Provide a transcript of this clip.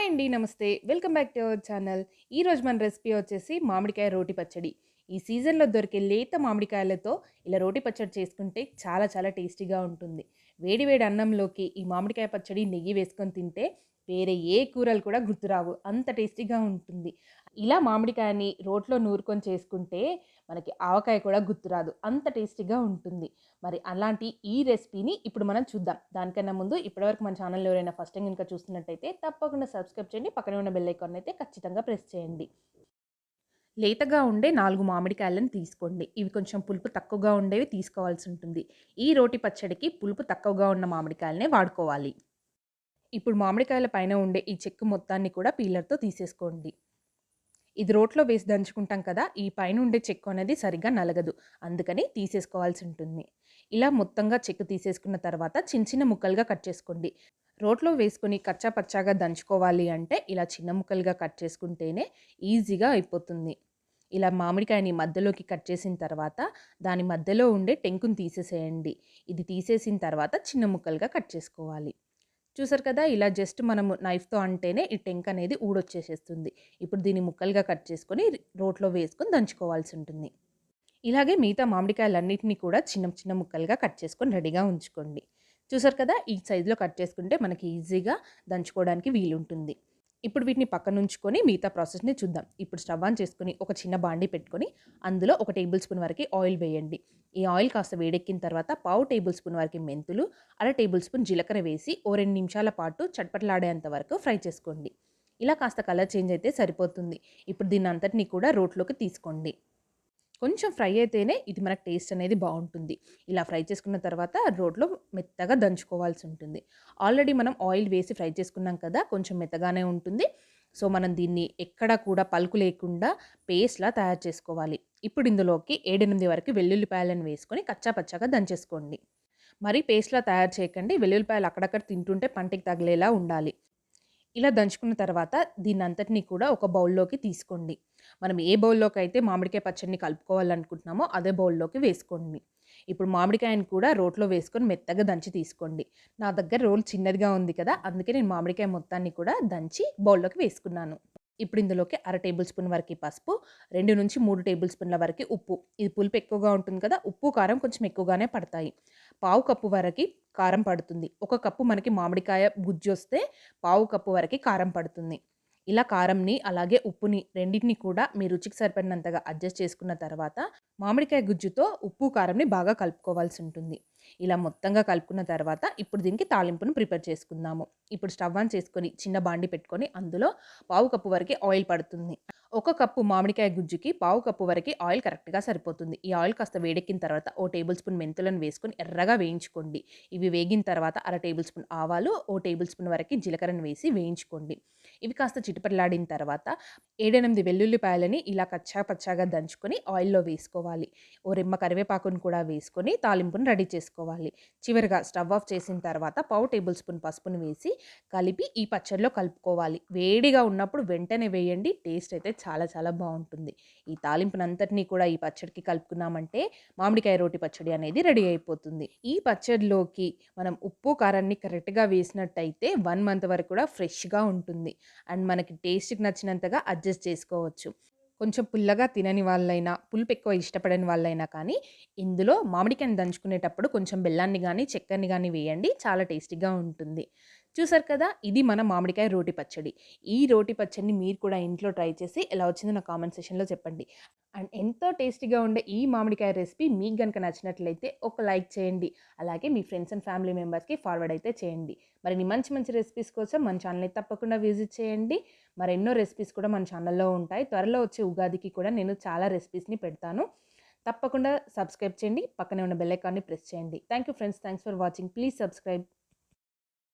Hi అండి. నమస్తే. Welcome back to our channel. ఈరోజు మన రెసిపీ వచ్చేసి మామిడికాయ రోటి పచ్చడి. ఈ సీజన్‌లో దొరికే లేత మామిడికాయలతో ఇలా రోటి పచ్చడి చేసుకుంటే చాలా చాలా టేస్టీగా ఉంటుంది. వేడి వేడి అన్నంలోకి ఈ మామిడికాయ పచ్చడి నెయ్యి వేసుకొని తింటే వేరే ఏ కూరలు కూడా గుర్తురావు. అంత టేస్టీగా ఉంటుంది. ఇలా మామిడికాయని రోట్లో నూరుకొని చేసుకుంటే మనకి ఆవకాయ కూడా గుర్తురాదు. అంత టేస్టీగా ఉంటుంది. మరి అలాంటి ఈ రెసిపీని ఇప్పుడు మనం చూద్దాం. దానికన్నా ముందు ఇప్పటివరకు మన ఛానల్‌ని ఎవరైనా ఫస్ట్ టైమ్ గనుక చూస్తున్నట్టయితే తప్పకుండా సబ్స్క్రైబ్ చేయండి. పక్కనే ఉన్న బెల్ ఐకాన్ అయితే ఖచ్చితంగా ప్రెస్ చేయండి. లేతగా ఉండే 4 మామిడికాయలను తీసుకోండి. ఇవి కొంచెం పులుపు తక్కువగా ఉండేవి తీసుకోవాల్సి ఉంటుంది. ఈ రోటి పచ్చడికి పులుపు తక్కువగా ఉన్న మామిడికాయలనే వాడుకోవాలి. ఇప్పుడు మామిడికాయల పైన ఉండే ఈ చెక్కు మొత్తాన్ని కూడా పీలర్‌తో తీసేసుకోండి. ఇది రోట్లో వేసి దంచుకుంటాం కదా! ఈ పైనుండే చెక్కు అనేది సరిగ్గా నలగదు. అందుకని తీసేసుకోవాల్సి ఉంటుంది. ఇలా మొత్తంగా చెక్కు తీసేసుకున్న తర్వాత చిన్న చిన్న ముక్కలుగా కట్ చేసుకోండి. రోట్లో వేసుకొని కచ్చా పచ్చాగా దంచుకోవాలి అంటే ఇలా చిన్న ముక్కలుగా కట్ చేసుకుంటేనే ఈజీగా అయిపోతుంది. ఇలా మామిడికాయని మధ్యలోకి కట్ చేసిన తర్వాత దాని మధ్యలో ఉండే టెంకుని తీసేసేయండి. ఇది తీసేసిన తర్వాత చిన్న ముక్కలుగా కట్ చేసుకోవాలి. చూసారు కదా! ఇలా జస్ట్ మనము నైఫ్‌తో అంటేనే ఈ టెంక్ అనేది ఊడొచ్చేసేస్తుంది. ఇప్పుడు దీన్ని ముక్కలుగా కట్ చేసుకొని రోట్లో వేసుకొని దంచుకోవాల్సి ఉంటుంది. ఇలాగే మిగతా మామిడికాయలన్నిటిని కూడా చిన్న చిన్న ముక్కలుగా కట్ చేసుకొని రెడీగా ఉంచుకోండి. చూసారు కదా! ఈ సైజులో కట్ చేసుకుంటే మనకి ఈజీగా దంచుకోవడానికి వీలుంటుంది. ఇప్పుడు వీటిని పక్కనుంచుకొని మిగతా ప్రాసెస్‌ని చూద్దాం. ఇప్పుడు స్టవ్ ఆన్ చేసుకొని ఒక చిన్న బాండీ పెట్టుకొని అందులో 1 టేబుల్ స్పూన్ వరకి ఆయిల్ వేయండి. ఈ ఆయిల్ కాస్త వేడెక్కిన తర్వాత పావు టేబుల్ స్పూన్ వరకి మెంతులు, అర టేబుల్ స్పూన్ జీలకర్ర వేసి ఓ 2 నిమిషాల పాటు చట్పటలాడేంత వరకు ఫ్రై చేసుకోండి. ఇలా కాస్త కలర్ చేంజ్ అయితే సరిపోతుంది. ఇప్పుడు దీన్నంతటిని కూడా రోట్లోకి తీసుకోండి. కొంచెం ఫ్రై అయితేనే ఇది మనకు టేస్ట్ అనేది బావుంటుంది. ఇలా ఫ్రై చేసుకున్న తర్వాత రోట్లో మెత్తగా దంచుకోవాల్సి ఉంటుంది. ఆల్రెడీ మనం ఆయిల్ వేసి ఫ్రై చేసుకున్నాం కదా! కొంచెం మెత్తగానే ఉంటుంది. సో, మనం దీన్ని ఎక్కడా కూడా పలుకు లేకుండా పేస్ట్‌లా తయారు చేసుకోవాలి. ఇప్పుడు ఇందులోకి 7, 8 వరకు వెల్లుల్లిపాయలను వేసుకొని కచ్చా పచ్చాగా దంచేసుకోండి. మరీ పేస్ట్‌లా తయారు చేయకండి. వెల్లుల్లిపాయలు అక్కడక్కడ తింటుంటే పంటికి తగిలేలా ఉండాలి. ఇలా దంచుకున్న తర్వాత దీన్నంతటిని కూడా ఒక బౌల్‌లోకి తీసుకోండి. మనం ఏ బౌల్‌లోకైతే మామిడికాయ పచ్చడిని కలుపుకోవాలనుకుంటున్నామో అదే బౌల్‌లోకి వేసుకోండి. ఇప్పుడు మామిడికాయని కూడా రోట్లో వేసుకొని మెత్తగా దంచి తీసుకోండి. నా దగ్గర రోలు చిన్నదిగా ఉంది కదా! అందుకే నేను మామిడికాయ మొత్తాన్ని కూడా దంచి బౌల్‌లోకి వేసుకున్నాను. ఇప్పుడు ఇందులోకి అర టేబుల్ స్పూన్ వరకి పసుపు, 2-3 టేబుల్ స్పూన్ల వరకి ఉప్పు. ఇది పులుపు ఎక్కువగా ఉంటుంది కదా! ఉప్పు, కారం కొంచెం ఎక్కువగానే పడతాయి. పావు కప్పు వరకి కారం పడుతుంది. ఒక కప్పు మనకి మామిడికాయ గుజ్జొస్తే పావు కప్పు వరకి కారం పడుతుంది. ఇలా కారంని, అలాగే ఉప్పుని రెండిటిని కూడా మీ రుచికి సరిపడినంతగా అడ్జస్ట్ చేసుకున్న తర్వాత మామిడికాయ గుజ్జుతో ఉప్పు, కారంని బాగా కలుపుకోవాల్సి ఉంటుంది. ఇలా మొత్తంగా కలుపుకున్న తర్వాత ఇప్పుడు దీనికి తాలింపును ప్రిపేర్ చేసుకుందాము. ఇప్పుడు స్టవ్ ఆన్ చేసుకొని చిన్న బాండి పెట్టుకొని అందులో పావు కప్పు వరకి ఆయిల్ పడుతుంది. ఒక కప్పు మామిడికాయ గుజ్జుకి పావు కప్పు వరకి ఆయిల్ కరెక్ట్‌గా సరిపోతుంది. ఈ ఆయిల్ కాస్త వేడెక్కిన తర్వాత ఓ టేబుల్ స్పూన్ మెంతులను వేసుకొని ఎర్రగా వేయించుకోండి. ఇవి వేగిన తర్వాత అర టేబుల్ స్పూన్ ఆవాలు, ఓ టేబుల్ స్పూన్ వరకి జీలకర్రను వేసి వేయించుకోండి. ఇవి కాస్త చిటపటలాడిన తర్వాత 7, 8 వెల్లుల్లిపాయలని ఇలా కచ్చా పచ్చాగా దంచుకొని ఆయిల్‌లో వేసుకోవాలి. ఓ రెమ్మ కరివేపాకును కూడా వేసుకొని తాలింపును రెడీ చేసుకోవాలి. చివరగా స్టవ్ ఆఫ్ చేసిన తర్వాత పావు టేబుల్ స్పూన్ పసుపును వేసి కలిపి ఈ పచ్చడిలో కలుపుకోవాలి. వేడిగా ఉన్నప్పుడు వెంటనే వేయండి. టేస్ట్ అయితే చాలా చాలా బావుంటుంది. ఈ తాలింపునంతటిని కూడా ఈ పచ్చడికి కలుపుకున్నామంటే మామిడికాయ రోటి పచ్చడి అనేది రెడీ అయిపోతుంది. ఈ పచ్చడిలోకి మనం ఉప్పు, కారాన్ని కరెక్ట్‌గా వేసినట్టయితే 1 మంత్ వరకు కూడా ఫ్రెష్‌గా ఉంటుంది. అండ్ మనకి టేస్ట్‌కి నచ్చినంతగా అడ్జస్ట్ చేసుకోవచ్చు. కొంచెం పుల్లగా తినని వాళ్ళైనా, పులుపు ఎక్కువ ఇష్టపడని వాళ్ళైనా కానీ, ఇందులో మామిడికాయని దంచుకునేటప్పుడు కొంచెం బెల్లాన్ని గానీ, చక్కెరని గానీ వేయండి. చాలా టేస్టీగా ఉంటుంది. చూసారు కదా! ఇది మన మామిడికాయ రోటి పచ్చడి. ఈ రోటి పచ్చడిని మీరు కూడా ఇంట్లో ట్రై చేసి ఎలా వచ్చిందో నా కామెంట్ సెక్షన్‌లో చెప్పండి. అండ్ ఎంతో టేస్టీగా ఉండే ఈ మామిడికాయ రెసిపీ మీకు గనుక నచ్చినట్లయితే ఒక లైక్ చేయండి. అలాగే మీ ఫ్రెండ్స్ అండ్ ఫ్యామిలీ మెంబర్స్‌కి ఫార్వర్డ్ అయితే చేయండి. మరిన్ని మంచి మంచి రెసిపీస్ కోసం మన ఛానల్‌ని తప్పకుండా విజిట్ చేయండి. మరెన్నో రెసిపీస్ కూడా మన ఛానల్‌లో ఉంటాయి. త్వరలో వచ్చే ఉగాదికి కూడా నేను చాలా రెసిపీస్‌ని పెడతాను. తప్పకుండా సబ్స్క్రైబ్ చేయండి. పక్కనే ఉన్న బెల్ ఐకాన్‌ని ప్రెస్ చేయండి. Thank you friends. Thanks for watching. Please subscribe.